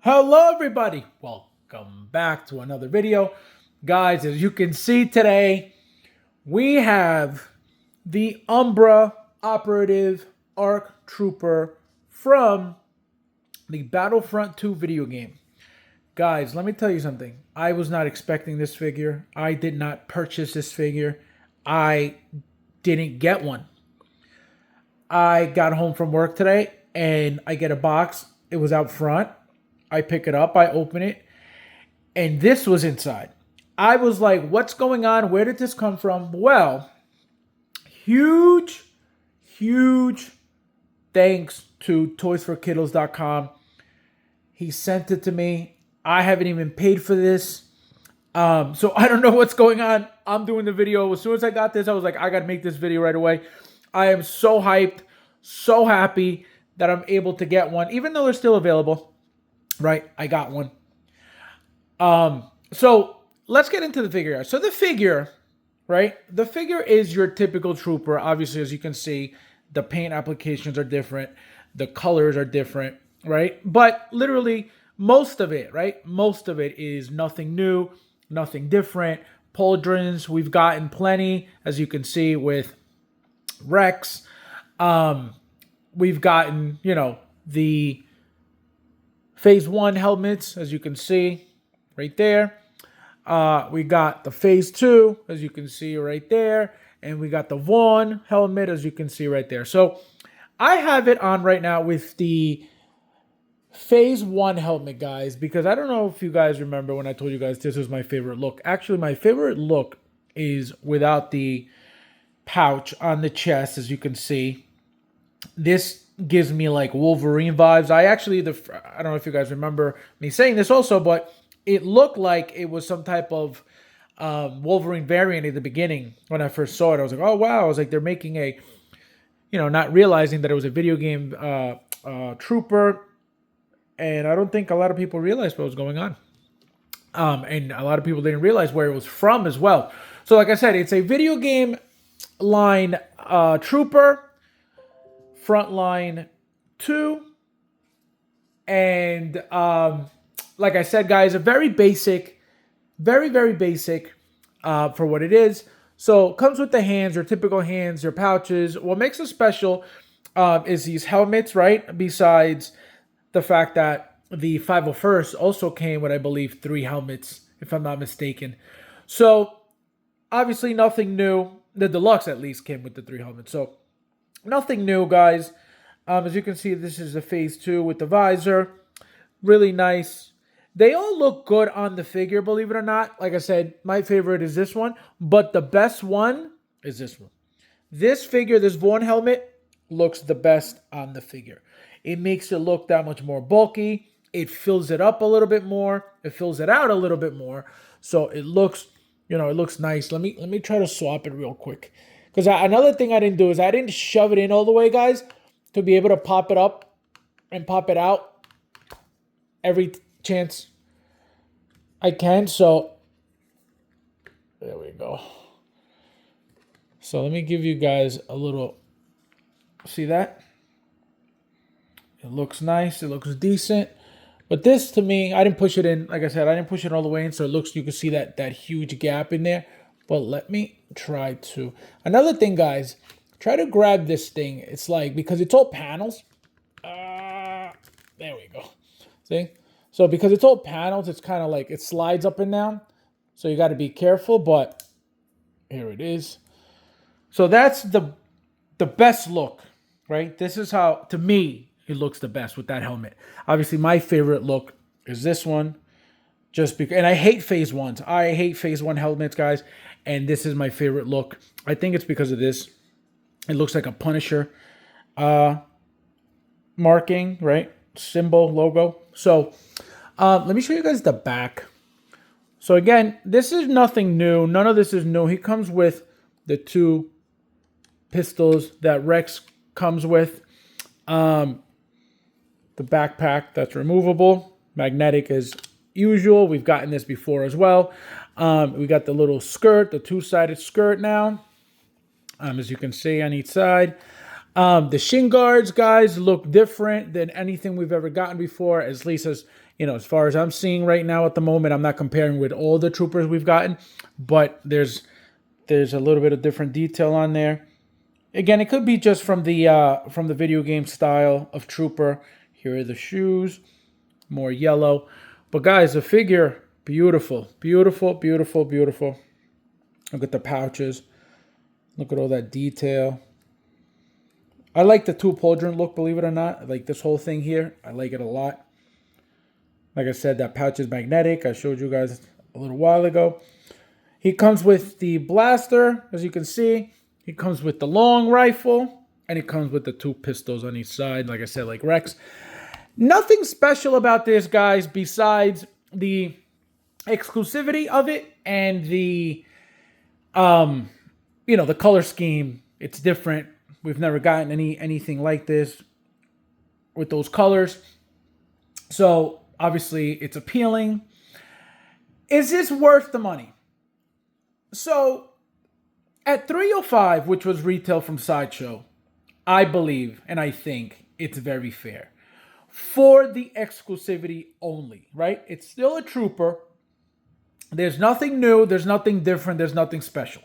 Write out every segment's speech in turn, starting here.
Hello everybody, welcome back to another video. Guys, as you can see today, we have the Umbra Operative Arc Trooper from the Battlefront 2 video game. Guys, let me tell you something. I was not expecting this figure. I did not purchase this figure. I didn't get one. I got home from work today and I get a box. It was out front. I pick it up, I open it, and this was inside. I was like, what's going on? Where did this come from? Well, huge thanks to toysforkiddos.com. He sent it to me. I haven't even paid for this. So I don't know what's going on. I'm doing the video. As soon as I got this, I was like, I got to make this video right away. I am so hyped, so happy that I'm able to get one, even though they're still available. Right, I got one. So let's get into the figure. So the figure, right? The figure is your typical trooper. Obviously, as you can see, the paint applications are different. The colors are different, right? But literally, most of it, right? Most of it is nothing new, nothing different. Pauldrons, we've gotten plenty, as you can see with Rex. We've gotten, the Phase 1 helmets, as you can see right there. We got the Phase 2, as you can see right there. And we got the Vaughn helmet, as you can see right there. So I have it on right now with the Phase 1 helmet, guys, because I don't know if you guys remember when I told you guys this was my favorite look. Actually, my favorite look is without the pouch on the chest, as you can see. This gives me like Wolverine vibes. I don't know if you guys remember me saying this also, but it looked like it was some type of Wolverine variant at the beginning when I first saw it. I was like, oh wow. I was like, they're making a, not realizing that it was a video game trooper. And I don't think a lot of people realized what was going on. And a lot of people didn't realize where it was from as well. So like I said, it's a video game line trooper. Frontline 2, and like I said, guys, a very basic, very basic for what it is. So comes with the hands, your typical hands, your pouches. What makes it special is these helmets, right? Besides the fact that the 501st also came with, I believe, 3 helmets, if I'm not mistaken. So obviously nothing new. The deluxe at least came with the 3 helmets. So nothing new, guys. As you can see, this is the Phase 2 with the visor. Really nice. They all look good on the figure, believe it or not. Like I said, my favorite is this one. But the best one is this one. This figure, this Vaughn helmet, looks the best on the figure. It makes it look that much more bulky. It fills it up a little bit more. It fills it out a little bit more. So it looks, it looks nice. Let me try to swap it real quick. Because another thing I didn't do is I didn't shove it in all the way, guys, to be able to pop it up and pop it out every chance I can. So there we go. So let me give you guys a little, see that? It looks nice. It looks decent. But this, to me, I didn't push it in. Like I said, I didn't push it all the way in. So it looks, you can see that huge gap in there. But let me try to. Another thing, guys, try to grab this thing. It's like, because it's all panels. There we go. See? So because it's all panels, it's kind of like, it slides up and down. So you got to be careful, but here it is. So that's the best look, right? This is how, to me, it looks the best with that helmet. Obviously, my favorite look is this one. Just because, and I hate Phase 1s. I hate Phase 1 helmets, guys. And this is my favorite look. I think it's because of this. It looks like a Punisher marking, right? Symbol, logo. So let me show you guys the back. So again, this is nothing new. None of this is new. He comes with the 2 pistols that Rex comes with. The backpack that's removable. Magnetic as usual. We've gotten this before as well. We got the little skirt, the 2-sided skirt now, as you can see on each side. The shin guards, guys, look different than anything we've ever gotten before, at least as as far as I'm seeing right now at the moment. I'm not comparing with all the troopers we've gotten, but there's a little bit of different detail on there. Again, it could be just from the video game style of trooper. Here are the shoes, more yellow. But guys, the figure, beautiful, beautiful, beautiful, beautiful. Look at the pouches. Look at all that detail. I like the two pauldron look, believe it or not. I like this whole thing here. I like it a lot. Like I said, that pouch is magnetic. I showed you guys a little while ago. He comes with the blaster, as you can see. He comes with the long rifle, and he comes with the two pistols on each side, like I said, like Rex. Nothing special about this, guys, besides the exclusivity of it and the, the color scheme. It's different. We've never gotten anything like this with those colors. So, obviously, it's appealing. Is this worth the money? So, at $305, which was retail from Sideshow, I believe and I think it's very fair. For the exclusivity only, right? It's still a trooper. There's nothing new. There's nothing different. There's nothing special.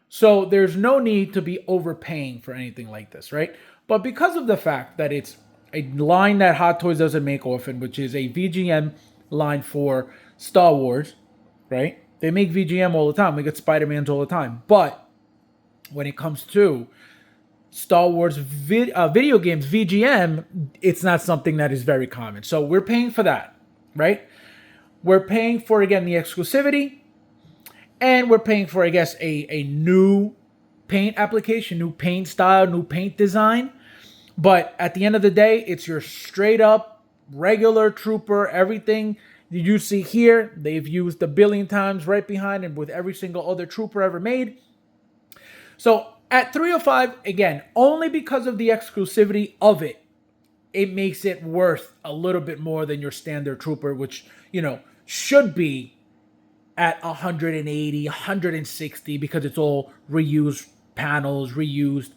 So there's no need to be overpaying for anything like this, right? But because of the fact that it's a line that Hot Toys doesn't make often, which is a VGM line for Star Wars, right? They make VGM all the time. We get Spider-Mans all the time. But when it comes to Star Wars video games, VGM, it's not something that is very common. So we're paying for that, right? We're paying for, again, the exclusivity. And we're paying for, I guess, a new paint application, new paint style, new paint design. But at the end of the day, it's your straight up regular trooper. Everything you see here, they've used a billion times right behind and with every single other trooper ever made. So at $305, again, only because of the exclusivity of it, it makes it worth a little bit more than your standard trooper, which, should be at 180, 160 because it's all reused panels, reused,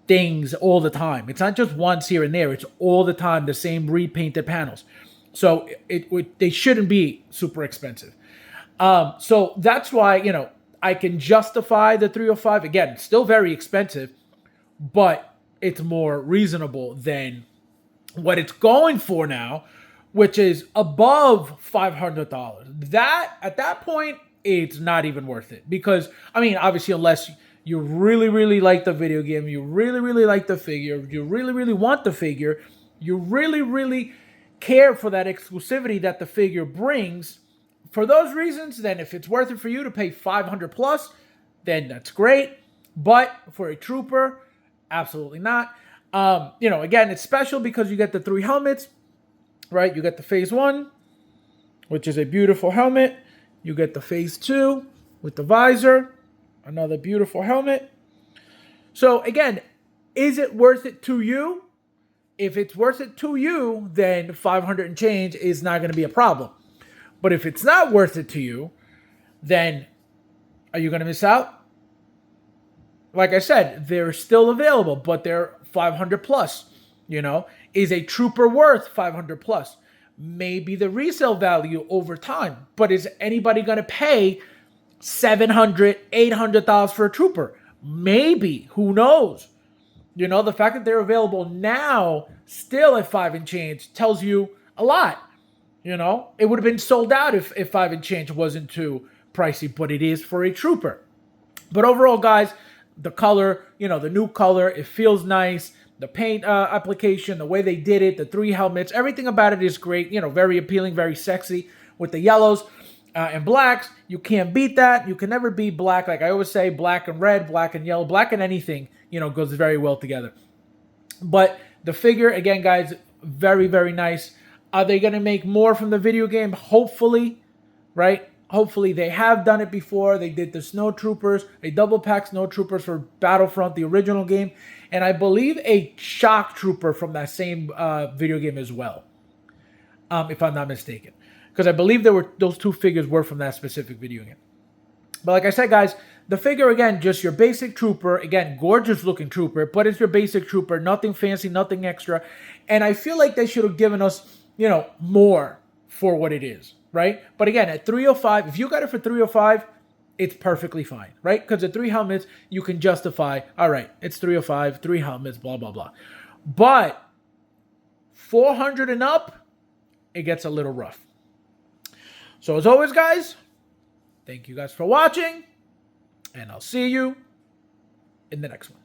things all the time. It's not just once here and there. It's all the time, the same repainted panels. So they shouldn't be super expensive. So that's why, I can justify the $305. Again, still very expensive, but it's more reasonable than what it's going for now, which is above $500. At that point, it's not even worth it. Because, obviously, unless you really, really like the video game, you really, really like the figure, you really, really want the figure, you really, really care for that exclusivity that the figure brings, for those reasons, then if it's worth it for you to pay $500 plus, then that's great. But for a trooper, absolutely not. Again, it's special because you get the 3 helmets, right? You get the Phase 1, which is a beautiful helmet. You get the Phase 2 with the visor, another beautiful helmet. So again, is it worth it to you? If it's worth it to you, then 500 and change is not going to be a problem. But if it's not worth it to you, then are you going to miss out? Like I said, they're still available, but they're 500 plus. Is a trooper worth 500 plus? Maybe the resale value over time, but is anybody going to pay $700, $800 for a trooper? Maybe. Who knows? The fact that they're available now, still at 5 and change, tells you a lot. It would have been sold out if 5 and change wasn't too pricey, but it is for a trooper. But overall, guys, the color, the new color, it feels nice. The paint application, the way they did it, the 3 helmets, everything about it is great. Very appealing, very sexy with the yellows and blacks. You can't beat that. You can never beat black. Like I always say, black and red, black and yellow, black and anything, goes very well together. But the figure, again, guys, very, very nice. Are they going to make more from the video game? Hopefully, right? Hopefully they have done it before. They did the Snow Troopers, a double pack Snow Troopers for Battlefront, the original game. And I believe a Shock Trooper from that same video game as well, if I'm not mistaken. Because I believe those 2 figures were from that specific video game. But like I said, guys, The figure, again, just your basic trooper. Again, gorgeous looking trooper, but it's your basic trooper. Nothing fancy, nothing extra. And I feel like they should have given us, more for what it is, right? But again, at 305, if you got it for 305, it's perfectly fine, right? Because at 3 helmets, you can justify, all right, it's 305, 3 helmets, blah, blah, blah. But 400 and up, it gets a little rough. So as always, guys, thank you guys for watching, and I'll see you in the next one.